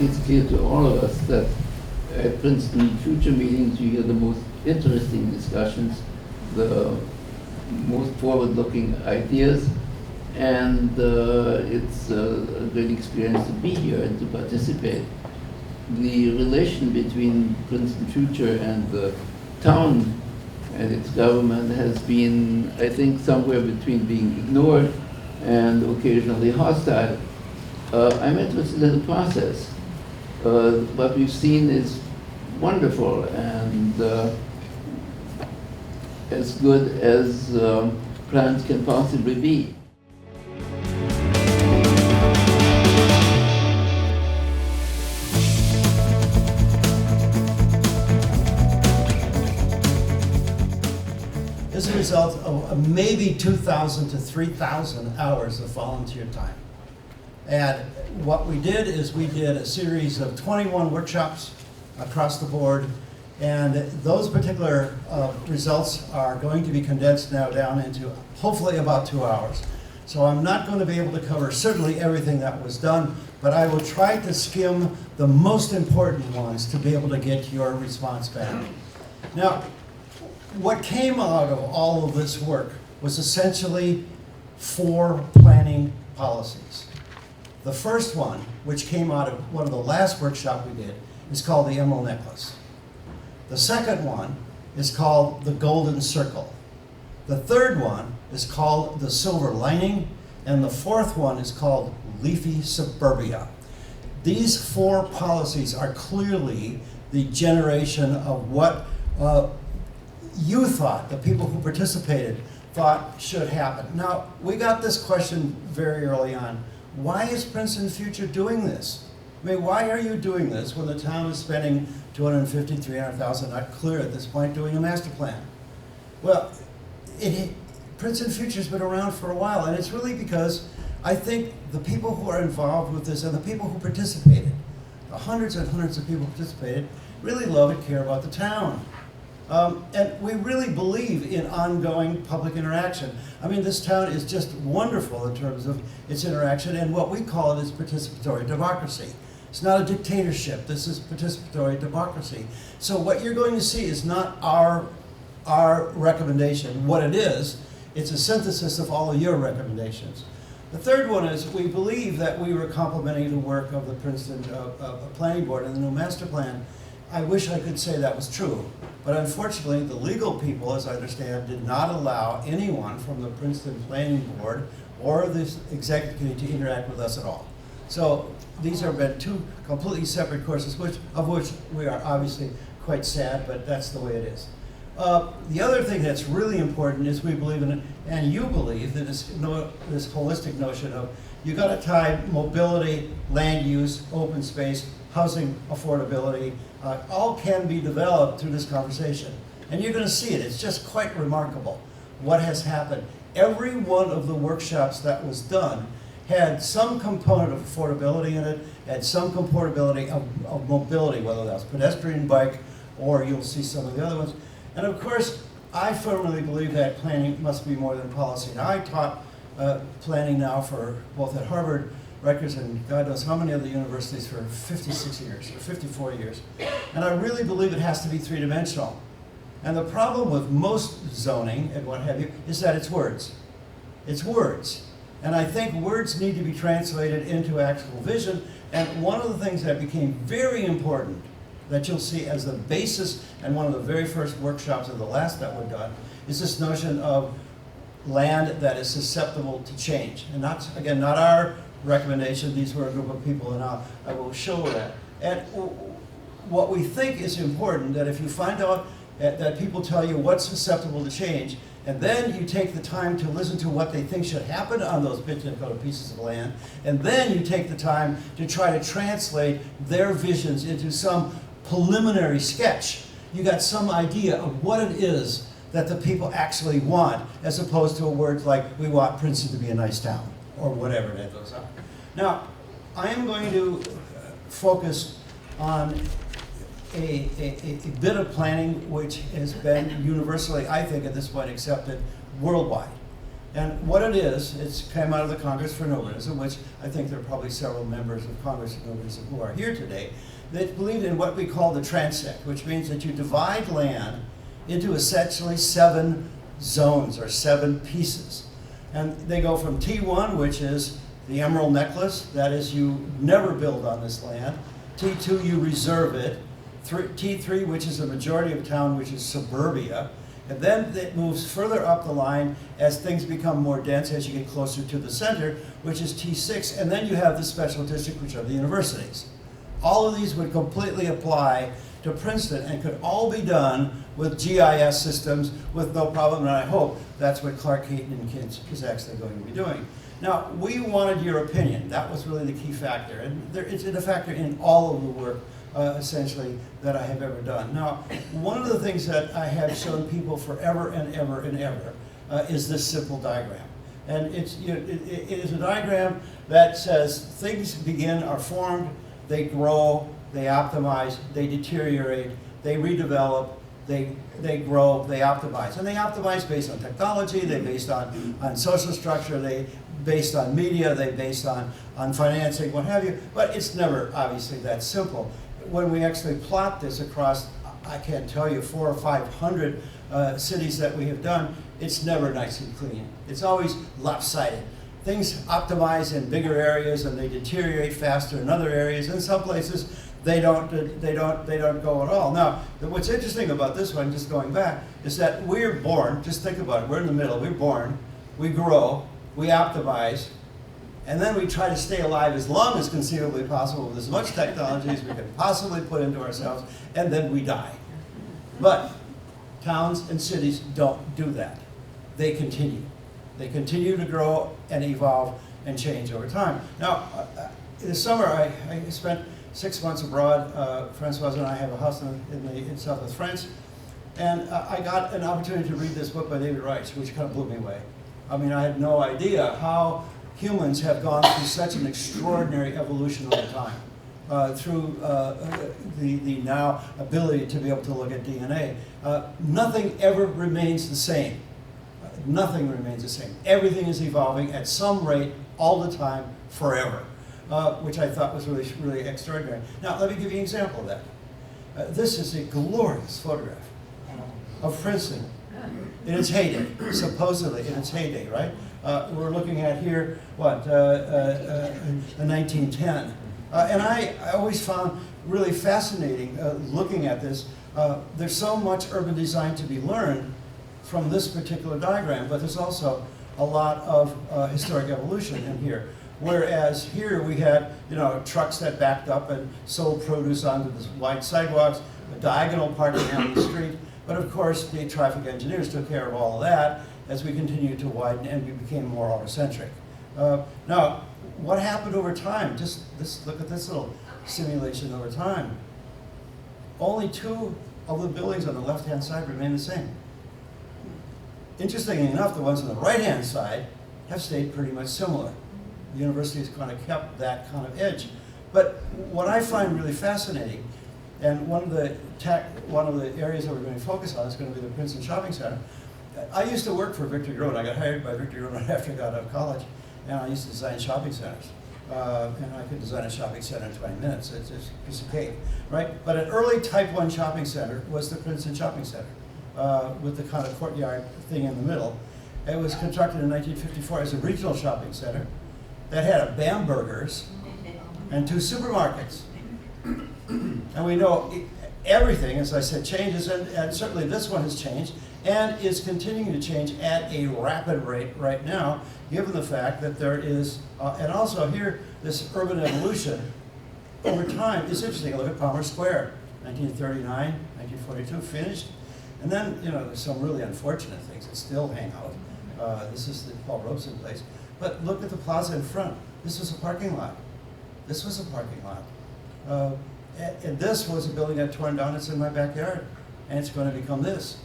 it's clear to all of us that at Princeton future meetings you hear the most interesting discussions, the most forward-looking ideas, and it's a great experience to be here and to participate. The relation between Princeton Future and the town and its government has been, I think, somewhere between being ignored and occasionally hostile. I'm interested in the process. What we've seen is wonderful and as good as plans can possibly be. As a result of maybe 2,000 to 3,000 hours of volunteer time. And what we did is we did a series of 21 workshops across the board, and those particular results are going to be condensed now down into hopefully about 2 hours. So I'm not going to be able to cover certainly everything that was done, but I will try to skim the most important ones to be able to get your response back. Now, what came out of all of this work was essentially 4 planning policies. The first one, which came out of one of the last workshops we did, is called the Emerald Necklace. The second one is called the Golden Circle. The third one is called the Silver Lining, and the fourth one is called Leafy Suburbia. These 4 policies are clearly the generation of what you thought, the people who participated, thought should happen. Now, we got this question very early on. Why is Princeton Future doing this? I mean, why are you doing this when the town is spending $250,000, $300,000, not clear at this point, doing a master plan? Well, Princeton Future's been around for a while, and it's really because I think the people who are involved with this and the people who participated, the hundreds and hundreds of people who participated, really love and care about the town. And we really believe in ongoing public interaction. I mean, this town is just wonderful in terms of its interaction, and what we call it is participatory democracy. It's not a dictatorship. This is participatory democracy. So what you're going to see is not our recommendation. What it is, it's a synthesis of all of your recommendations. The third one is we believe that we were complementing the work of the Princeton Planning Board and the new master plan. I wish I could say that was true, but unfortunately the legal people, as I understand, did not allow anyone from the Princeton Planning Board or the executive committee to interact with us at all. So these have been 2 completely separate courses, of which we are obviously quite sad, but that's the way it is. The other thing that's really important is we believe in, and you believe, that this holistic notion of you got to tie mobility, land use, open space, housing affordability, all can be developed through this conversation. And you're going to see it. It's just quite remarkable what has happened. Every one of the workshops that was done had some component of affordability in it, had some component of mobility, whether that's pedestrian, bike, or you'll see some of the other ones. And of course, I firmly believe that planning must be more than policy. Now, I taught planning now for both at Harvard, Rutgers, and God knows how many other universities for 56 years, or 54 years. And I really believe it has to be 3-dimensional. And the problem with most zoning and what have you is that it's words. It's words. And I think words need to be translated into actual vision. And one of the things that became very important that you'll see as the basis, and one of the very first workshops of the last that were done, is this notion of land that is susceptible to change. And not, again, not our recommendation. These were a group of people, and I will show that. And what we think is important, that if you find out that people tell you what's susceptible to change, and then you take the time to listen to what they think should happen on those particular pieces of land, and then you take the time to try to translate their visions into some preliminary sketch, you got some idea of what it is that the people actually want, as opposed to words like, we want Princeton to be a nice town, or whatever that goes on. Now, I am going to focus on a bit of planning which has been universally, I think, at this point accepted worldwide. And what it is, it's came out of the Congress for Urbanism, which I think there are probably several members of Congress for Urbanism who are here today. They believe in what we call the transect, which means that you divide land into essentially 7 zones or 7 pieces. And they go from T1, which is the emerald necklace, that is, you never build on this land. T2, you reserve it. T3, which is the majority of town, which is suburbia. And then it moves further up the line as things become more dense as you get closer to the center, which is T6. And then you have the special district, which are the universities. All of these would completely apply to Princeton and could all be done with GIS systems with no problem. And I hope that's what Clark Hayton and Kids is actually going to be doing. Now, we wanted your opinion. That was really the key factor. And it's a factor in all of the work essentially that I have ever done. Now, one of the things that I have shown people forever and ever and ever is this simple diagram. And it is a diagram that says things are formed, they grow, they optimize, they deteriorate, they redevelop, they grow, they optimize. And they optimize based on technology, they based on social structure, they based on media, they based on financing, what have you. But it's never obviously that simple. When we actually plot this across, I can't tell you, 400 or 500 cities that we have done, it's never nice and clean. It's always lopsided. Things optimize in bigger areas and they deteriorate faster in other areas. In some places, they don't go at all. Now, what's interesting about this one, just going back, is that we're born, just think about it, we're in the middle, we're born, we grow, we optimize, and then we try to stay alive as long as conceivably possible with as much technology as we can possibly put into ourselves, and then we die. But towns and cities don't do that. They continue. They continue to grow and evolve and change over time. Now, in the summer, I spent 6 months abroad. Francoise and I have a house in southwest France. And I got an opportunity to read this book by David Reich, which kind of blew me away. I mean, I had no idea how humans have gone through such an extraordinary evolution over time. Through the now ability to be able to look at DNA. Nothing ever remains the same. Nothing remains the same. Everything is evolving at some rate all the time, forever, which I thought was really, really extraordinary. Now, let me give you an example of that. This is a glorious photograph of Princeton in its heyday, supposedly in its heyday, right? We're looking at here, what, 1910. And I always found really fascinating looking at this. There's so much urban design to be learned from this particular diagram, but there's also a lot of historic evolution in here. Whereas here we had, trucks that backed up and sold produce onto the wide sidewalks, a diagonal parking down the street. But of course, the traffic engineers took care of all of that as we continued to widen and we became more auto-centric. Now, what happened over time? Just look at this little simulation over time. Only 2 of the buildings on the left-hand side remain the same. Interestingly enough, the ones on the right-hand side have stayed pretty much similar. The university has kind of kept that kind of edge. But what I find really fascinating, and one of the areas that we're going to focus on is going to be the Princeton Shopping Center. I used to work for Victor Groen. I got hired by Victor Groen right after I got out of college, and I used to design shopping centers. And I could design a shopping center in 20 minutes. It's just a piece of cake, right? But an early Type 1 shopping center was the Princeton Shopping Center, with the kind of courtyard thing in the middle. It was constructed in 1954 as a regional shopping center that had a Bamberger's and 2 supermarkets. And we know everything, as I said, changes, and certainly this one has changed, and is continuing to change at a rapid rate right now, given the fact that there is, and also here, this urban evolution over time is interesting. Look at Palmer Square, 1939, 1942, finished. And then, there's some really unfortunate things that still hang out. This is the Paul Robeson place. But look at the plaza in front. This was a parking lot. This was a parking lot. And this was a building that torn down. It's in my backyard, and it's going to become this.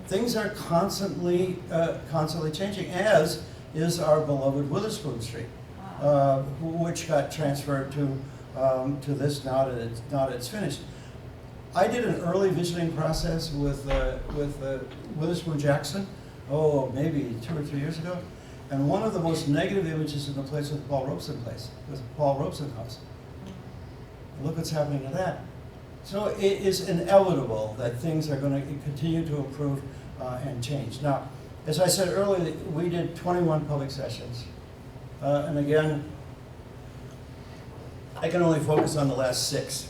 Things are constantly changing, as is our beloved Witherspoon Street, which got transferred to this now that it's finished. I did an early visioning process with Witherspoon Jackson, maybe 2 or 3 years ago. And one of the most negative images in the place was Paul Robeson Place, was Paul Robeson House. And look what's happening to that. So it is inevitable that things are going to continue to improve and change. Now, as I said earlier, we did 21 public sessions. And again, I can only focus on the last 6.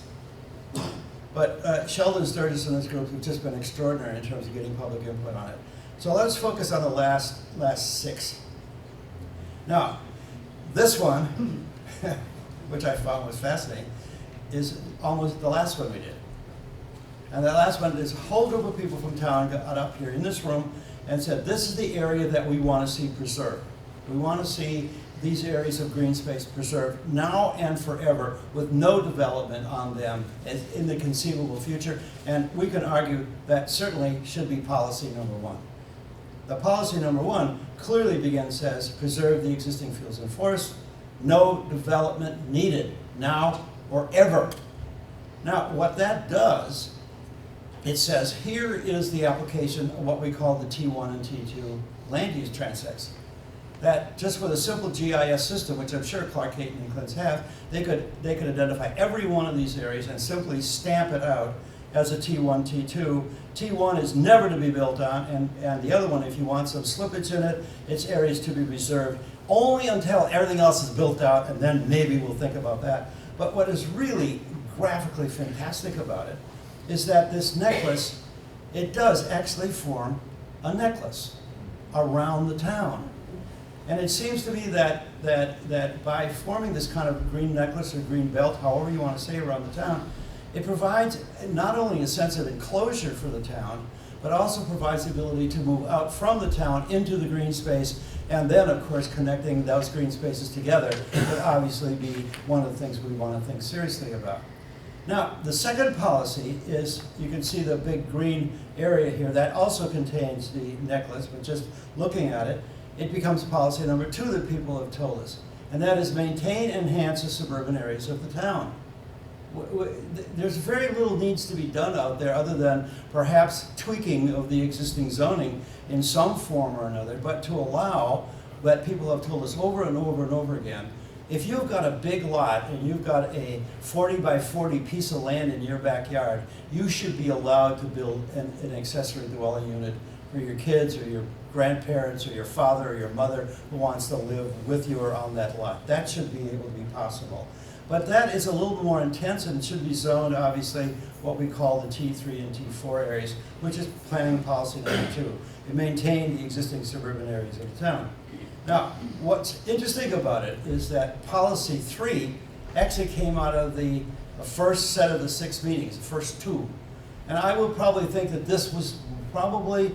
But Sheldon Sturgis and his group have just been extraordinary in terms of getting public input on it. So let's focus on the last 6. Now, this one, which I found was fascinating, is almost the last one we did. And that last one is a whole group of people from town got up here in this room and said, this is the area that we want to see preserved. We want to see these areas of green space preserved now and forever with no development on them in the conceivable future. And we can argue that certainly should be policy number 1. The policy number 1 clearly says preserve the existing fields and forests, no development needed now or ever. Now, what that does, it says here is the application of what we call the T1 and T2 land use transects. That just with a simple GIS system, which I'm sure Clark Hayton and Clintz have, they could identify every one of these areas and simply stamp it out as a T1, T2. T1 is never to be built on, and the other one, if you want some slippage in it, it's areas to be reserved only until everything else is built out, and then maybe we'll think about that. But what is really graphically fantastic about it is that this necklace, it does actually form a necklace around the town. And it seems to me that by forming this kind of green necklace or green belt, however you want to say, around the town, it provides not only a sense of enclosure for the town, but also provides the ability to move out from the town into the green space, and then, of course, connecting those green spaces together would obviously be one of the things we want to think seriously about. Now, the second policy is, you can see the big green area here, that also contains the necklace, but just looking at it, it becomes policy number 2 that people have told us, and that is maintain and enhance the suburban areas of the town. There's very little needs to be done out there other than perhaps tweaking of the existing zoning in some form or another, but to allow that people have told us over and over and over again, if you've got a big lot and you've got a 40 by 40 piece of land in your backyard, you should be allowed to build an accessory dwelling unit for your kids or your grandparents or your father or your mother who wants to live with you or on that lot. That should be able to be possible. But that is a little more intense and should be zoned, obviously, what we call the T3 and T4 areas, which is planning policy number 2. It maintain the existing suburban areas of the town. Now, what's interesting about it is that policy 3 actually came out of the first set of the 6 meetings, the first 2. And I would probably think that this was probably,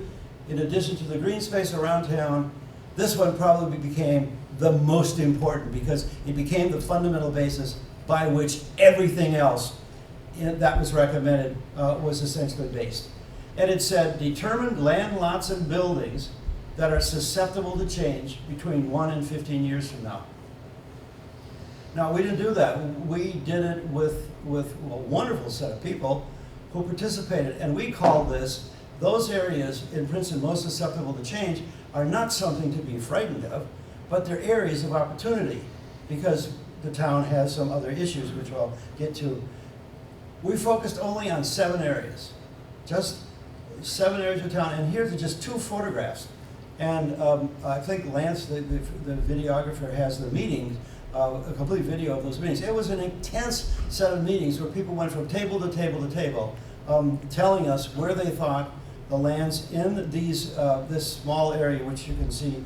in addition to the green space around town, this one probably became the most important because it became the fundamental basis by which everything else that was recommended was essentially based. And it said, determine land, lots, and buildings that are susceptible to change between 1 and 15 years from now. Now, we didn't do that. We did it with a wonderful set of people who participated, and we called this, those areas in Princeton most susceptible to change are not something to be frightened of, but they're areas of opportunity because the town has some other issues which I'll get to. We focused only on 7 areas, just 7 areas of town, and here's just 2 photographs. And I think Lance, the videographer, has the meetings, a complete video of those meetings. It was an intense set of meetings where people went from table to table to table, telling us where they thought the lands in these this small area, which you can see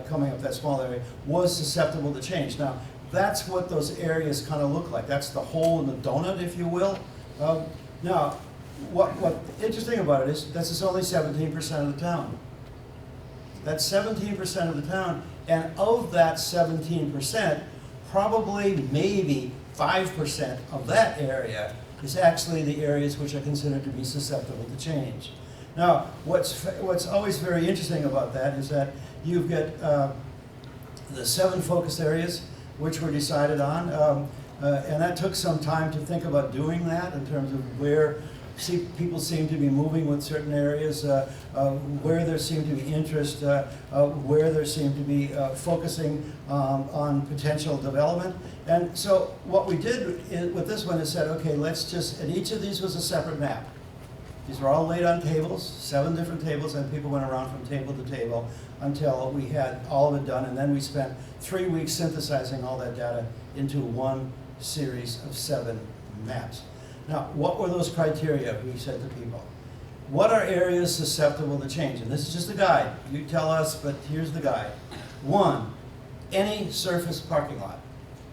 coming up, that small area, was susceptible to change. Now, that's what those areas kind of look like. That's the hole in the donut, if you will. Now, what's interesting about it is that's only 17% of the town. That's 17% of the town, and of that 17%, probably maybe 5% of that area is actually the areas which are considered to be susceptible to change. Now, what's always very interesting about that is that you've got the 7 focus areas which were decided on, and that took some time to think about doing that in terms of where people seem to be moving with certain areas, where there seemed to be interest, where there seemed to be focusing on potential development. And so what we did with this one is said, okay, let's just, and each of these was a separate map. These were all laid on tables, 7 different tables, and people went around from table to table until we had all of it done. And then we spent 3 weeks synthesizing all that data into one series of 7 maps. Now, what were those criteria we said to people? What are areas susceptible to change? And this is just a guide. You tell us, but here's the guide. 1, any surface parking lot.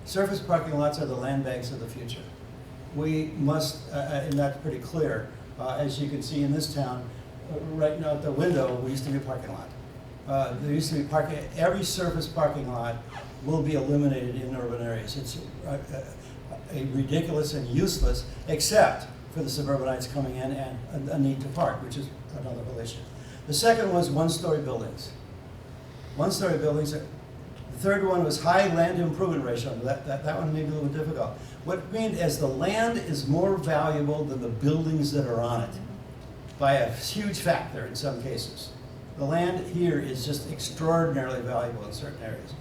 Surface parking lots are the land banks of the future. We must, and that's pretty clear, as you can see in this town, right now at the window, we used to be a parking lot. There used to be parking, every surface parking lot will be eliminated in urban areas. It's ridiculous and useless, except for the suburbanites coming in and a need to park, which is another whole issue. The second was 1-story buildings. 1-story buildings. The third one was high land improvement ratio. That one may be a little difficult. What it means is the land is more valuable than the buildings that are on it by a huge factor in some cases. The land here is just extraordinarily valuable in certain areas.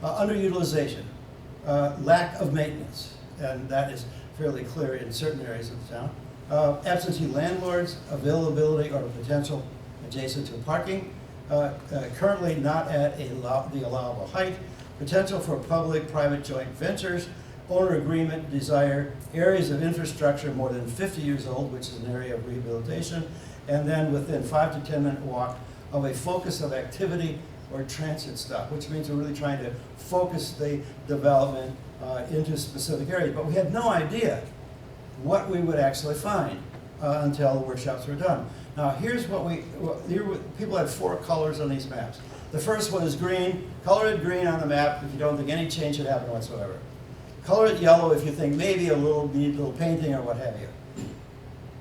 Underutilization, lack of maintenance, and that is fairly clear in certain areas of the town. Absentee landlords, availability or potential adjacent to parking, currently not at the allowable height, potential for public-private joint ventures, owner agreement, desire, areas of infrastructure more than 50 years old, which is an area of rehabilitation, and then within 5 to 10 minute walk of a focus of activity or transit stop, which means we're really trying to focus the development into specific areas. But we had no idea what we would actually find until the workshops were done. Now here's what people had 4 colors on these maps. The first one is green. Color it green on the map if you don't think any change should happen whatsoever. Color it yellow if you think maybe a little painting or what have you.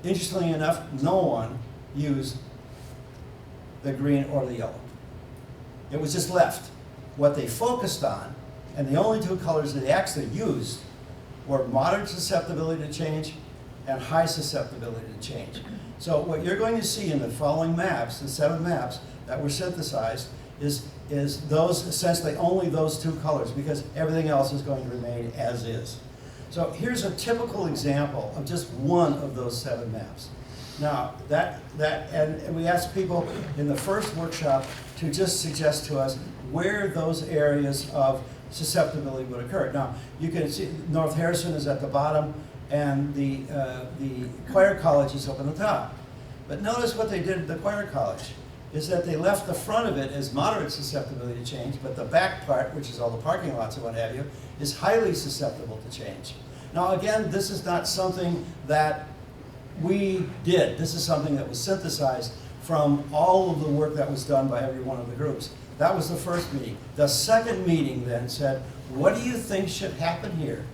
Interestingly enough, no one used the green or the yellow. It was just left. What they focused on, and the only 2 colors that they actually used, were moderate susceptibility to change and high susceptibility to change. So what you're going to see in the following maps, the 7 maps that were synthesized, is those, essentially only those 2 colors, because everything else is going to remain as is. So here's a typical example of just one of those 7 maps. Now, and we asked people in the first workshop to just suggest to us where those areas of susceptibility would occur. Now, you can see North Harrison is at the bottom, and the Choir College is up on the top. But notice what they did at the Choir College is that they left the front of it as moderate susceptibility to change, but the back part, which is all the parking lots and what have you, is highly susceptible to change. Now again, this is not something that we did. This is something that was synthesized from all of the work that was done by every one of the groups. That was the first meeting. The second meeting then said, what do you think should happen here?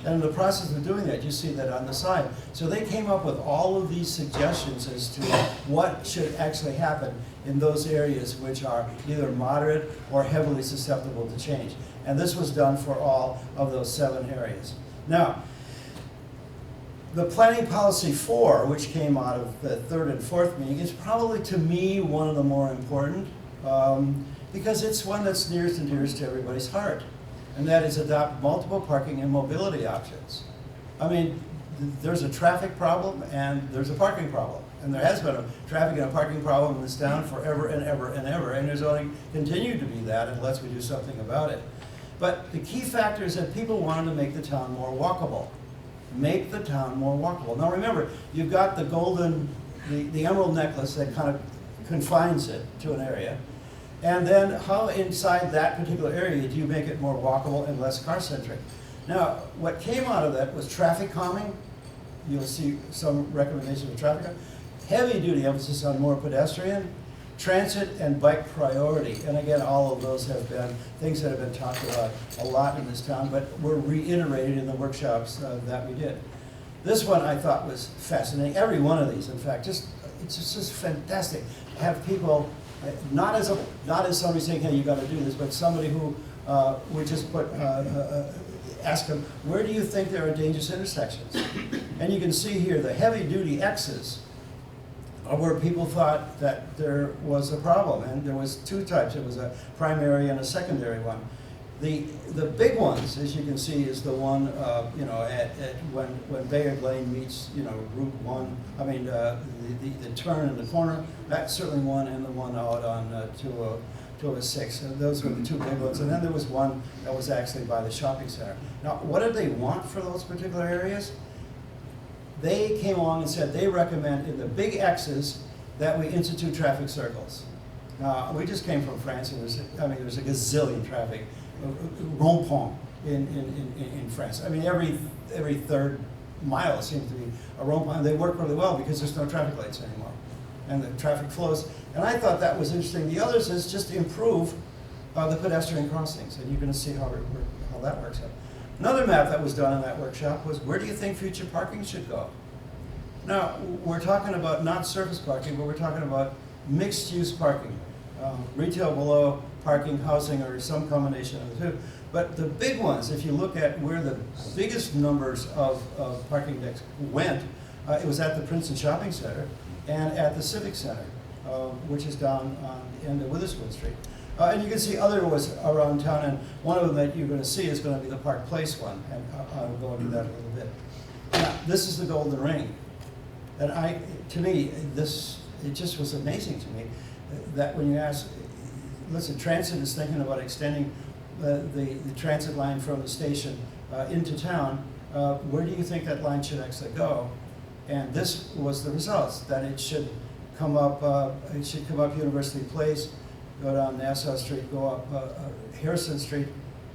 And in the process of doing that, you see that on the side. So they came up with all of these suggestions as to what should actually happen in those areas which are either moderate or heavily susceptible to change. And this was done for all of those 7 areas. Now, the Planning Policy 4, which came out of the 3rd and 4th meeting, is probably, to me, one of the more important, because it's one that's nearest and dearest to everybody's heart. And that is adopt multiple parking and mobility options. I mean, there's a traffic problem and there's a parking problem. And there has been a traffic and a parking problem in this town forever and ever and ever. And there's only continued to be that unless we do something about it. But the key factor is that people wanted to make the town more walkable. Make the town more walkable. Now remember, you've got the golden, the emerald necklace that kind of confines it to an area. And then how inside that particular area do you make it more walkable and less car-centric? Now, what came out of that was traffic calming. You'll see some recommendations of traffic calming. Heavy-duty emphasis on more pedestrian, transit, and bike priority. And again, all of those have been things that have been talked about a lot in this town, but were reiterated in the workshops that we did. This one I thought was fascinating. Every one of these, in fact, it's just fantastic to have people. Not as somebody saying, hey, you got to do this, but somebody who would just ask them, where do you think there are dangerous intersections? And you can see here the heavy-duty X's are where people thought that there was a problem, and there was two types. It was a primary and a secondary one. The big ones, as you can see, is the one you know when Bayard Lane meets Route 1. I mean the turn in the corner. That's certainly one, and the one out on 206. And those were the two big ones. And then there was one that was actually by the shopping center. Now, what did they want for those particular areas? They came along and said they recommend in the big X's that we institute traffic circles. Now, we just came from France, and there's a gazillion traffic rond-point in France. I mean, every third mile seems to be a rond-point. They work really well because there's no traffic lights anymore, and the traffic flows. And I thought that was interesting. The others is just to improve the pedestrian crossings, and you're going to see how that works out. Another map that was done in that workshop was, where do you think future parking should go? Now, we're talking about not surface parking, but we're talking about mixed-use parking. Retail below, parking, housing, or some combination of the two. But the big ones, if you look at where the biggest numbers of parking decks went, it was at the Princeton Shopping Center and at the Civic Center, which is down on the end of Witherspoon Street. And you can see other ones around town, and one of them that you're going to see is going to be the Park Place one, and I'll go into that a little bit. Now, this is the Golden Ring. And to me, it just was amazing to me that when you ask, listen, Transit is thinking about extending the transit line from the station into town. Where do you think that line should actually go? And this was the results, that it should come up University Place, go down Nassau Street, go up Harrison Street,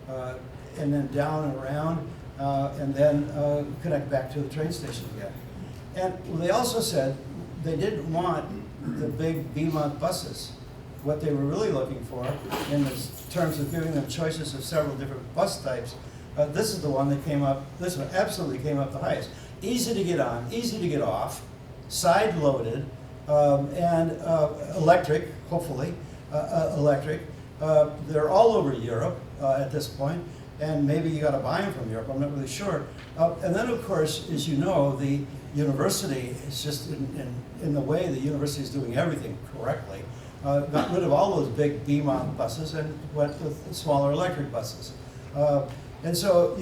and then down and around, and then connect back to the train station again. And they also said they didn't want the big Beaumont buses. What they were really looking for, in terms of giving them choices of several different bus types, this is the one that came up, this one absolutely came up the highest. Easy to get on, easy to get off, side-loaded, and electric, hopefully, electric. They're all over Europe at this point, and maybe you got to buy them from Europe, I'm not really sure. And then, of course, as you know, the university is just in the way the university is doing everything correctly. Got rid of all those big Beaumont buses and went with smaller electric buses. And so,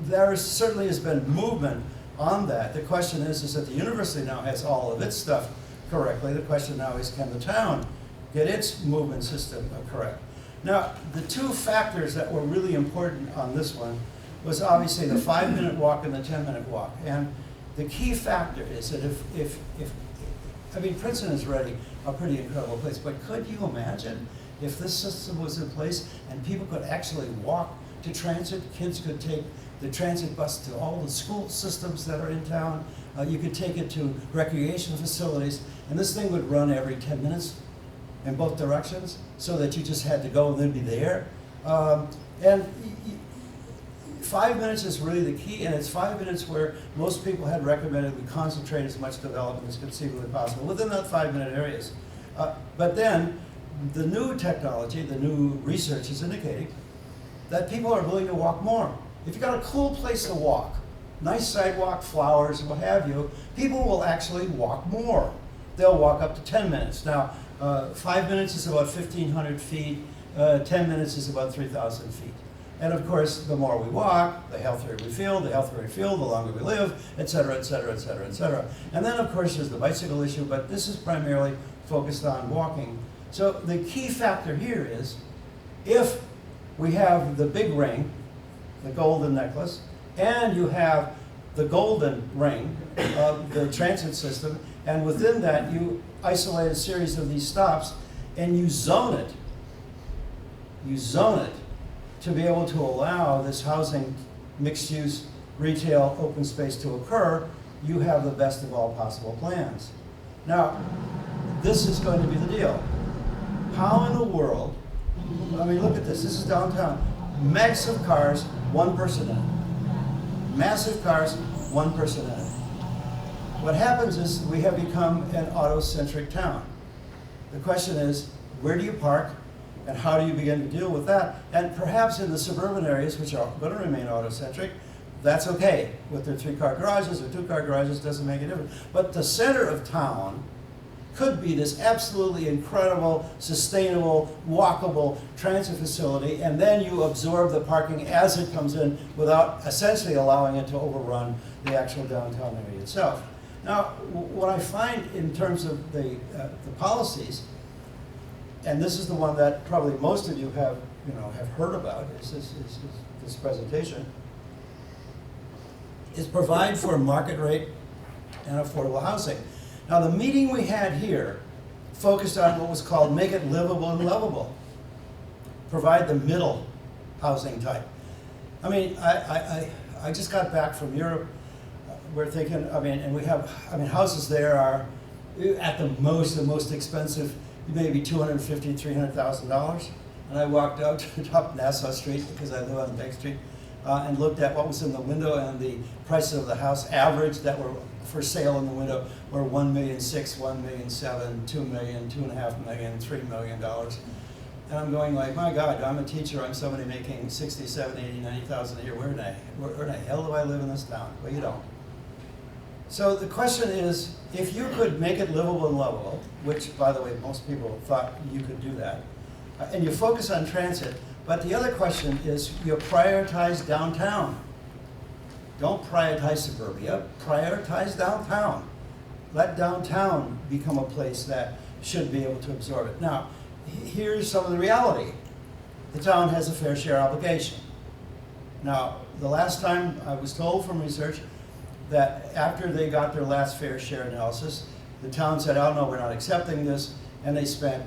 there certainly has been movement on that. The question is that the university now has all of its stuff correctly. The question now is, can the town get its movement system correct? Now, the two factors that were really important on this one was obviously the 5-minute walk and the 10-minute walk. And the key factor is that if Princeton is already a pretty incredible place, but could you imagine if this system was in place and people could actually walk to transit? Kids could take the transit bus to all the school systems that are in town. You could take it to recreation facilities, and this thing would run every 10 minutes in both directions, so that you just had to go and then be there. And 5 minutes is really the key, and it's 5 minutes where most people had recommended we concentrate as much development as conceivably possible within that 5-minute areas. But then the new technology, the new research is indicating that people are willing to walk more. If you've got a cool place to walk, nice sidewalk, flowers, what have you, people will actually walk more. They'll walk up to 10 minutes. Now, 5 minutes is about 1,500 feet, 10 minutes is about 3,000 feet. And of course, the more we walk, the healthier we feel, the longer we live, et cetera, et cetera, et cetera, et cetera. And then of course there's the bicycle issue, but this is primarily focused on walking. So the key factor here is, if we have the big ring, the golden necklace, and you have the golden ring of the transit system, and within that you isolate a series of these stops, and you zone it to be able to allow this housing, mixed-use, retail, open space to occur, you have the best of all possible plans. Now, this is going to be the deal. How in the world, look at this. This is downtown. Massive cars, one person in it. Massive cars, one person in it. What happens is we have become an auto-centric town. The question is, where do you park? And how do you begin to deal with that? And perhaps in the suburban areas, which are going to remain auto-centric, That's okay. With their 3-car garages or 2-car garages, doesn't make a difference. But the center of town could be this absolutely incredible, sustainable, walkable transit facility, and then you absorb the parking as it comes in without essentially allowing it to overrun the actual downtown area itself. Now, what I find in terms of the policies, and this is the one that probably most of you have heard about, is this presentation, is provide for market rate and affordable housing. Now, the meeting we had here focused on what was called make it livable and lovable. Provide the middle housing type. I mean, I just got back from Europe. We're thinking, and we have, houses there are at the most expensive, maybe $250,000, $300,000. And I walked out to the top of Nassau Street, because I live on Bank Street, and looked at what was in the window, and the prices of the house average that were for sale in the window were $1,600,000, $1,700,000, $2 million, $2.5 million, $3 million. And I'm going like, my God, I'm a teacher, I'm somebody making $60,000, $70,000, $80,000, $90,000 a year. Where in the hell do I live in this town? Well, you don't. So the question is, if you could make it livable and lovable, which, by the way, most people thought you could do that, and you focus on transit, but the other question is you prioritize downtown. Don't prioritize suburbia, prioritize downtown. Let downtown become a place that should be able to absorb it. Now, here's some of the reality. The town has a fair share obligation. Now, the last time I was told from research that after they got their last fair share analysis, the town said, oh no, we're not accepting this, and they spent,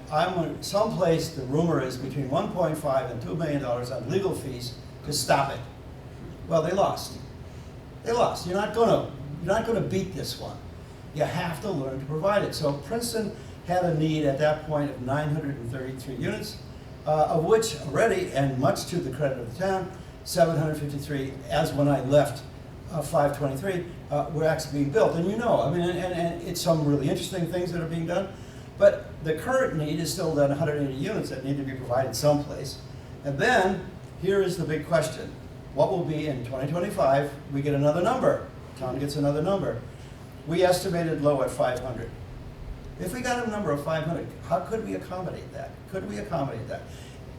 someplace, the rumor is, between $1.5 and $2 million on legal fees to stop it. Well, they lost. They lost. You're not going to beat this one. You have to learn to provide it. So Princeton had a need at that point of 933 units, of which already, and much to the credit of the town, 753, as when I left 523, were actually being built. And and it's some really interesting things that are being done. But the current need is still that 180 units that need to be provided someplace. And then, here is the big question. What will be in 2025? We get another number. Town gets another number. We estimated low at 500. If we got a number of 500, how could we accommodate that? Could we accommodate that?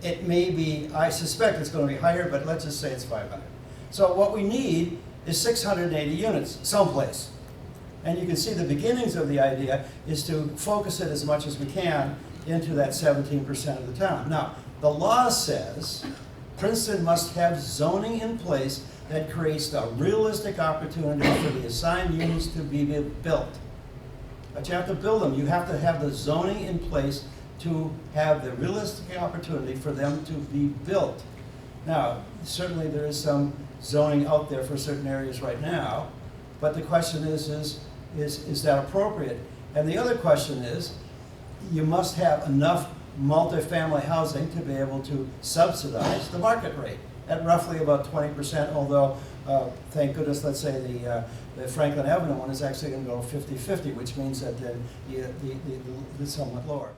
It may be, I suspect it's going to be higher, but let's just say it's 500. So what we need is 680 units someplace. And you can see the beginnings of the idea is to focus it as much as we can into that 17% of the town. Now, the law says Princeton must have zoning in place that creates a realistic opportunity for the assigned units to be built. But you have to build them. You have to have the zoning in place to have the realistic opportunity for them to be built. Now, certainly there is some zoning out there for certain areas right now, but the question is that appropriate? And the other question is, you must have enough multifamily housing to be able to subsidize the market rate at roughly about 20%, although, thank goodness, let's say the Franklin Avenue one is actually going to go 50-50, which means that it's somewhat lower.